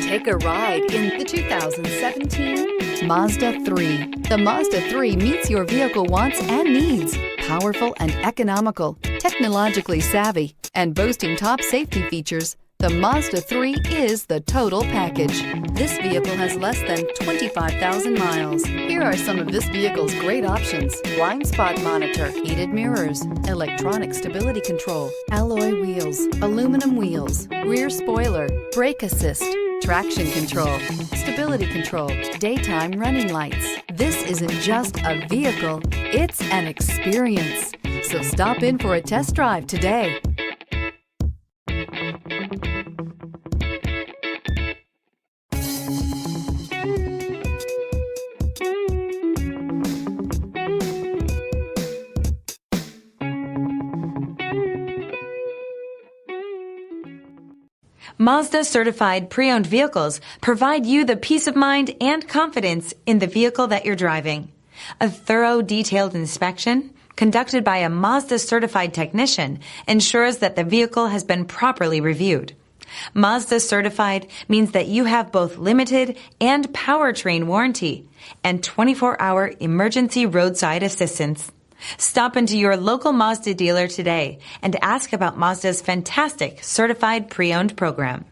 Take a ride in the 2017 Mazda 3. The Mazda 3 meets your vehicle wants and needs. Powerful and economical, technologically savvy, and boasting top safety features, the Mazda 3 is the total package. This vehicle has less than 25,000 miles. Here are some of this vehicle's great options: blind spot monitor, heated mirrors, electronic stability control, alloy wheels, aluminum wheels, rear spoiler, brake assist, traction control, stability control, daytime running lights. This isn't just a vehicle, it's an experience. So stop in for a test drive today. Mazda Certified Pre-Owned vehicles provide you the peace of mind and confidence in the vehicle that you're driving. A thorough, detailed inspection conducted by a Mazda Certified technician ensures that the vehicle has been properly reviewed. Mazda Certified means that you have both limited and Powertrain Warranty and 24-hour emergency roadside assistance. Stop into your local Mazda dealer today and ask about Mazda's fantastic Certified Pre-Owned program.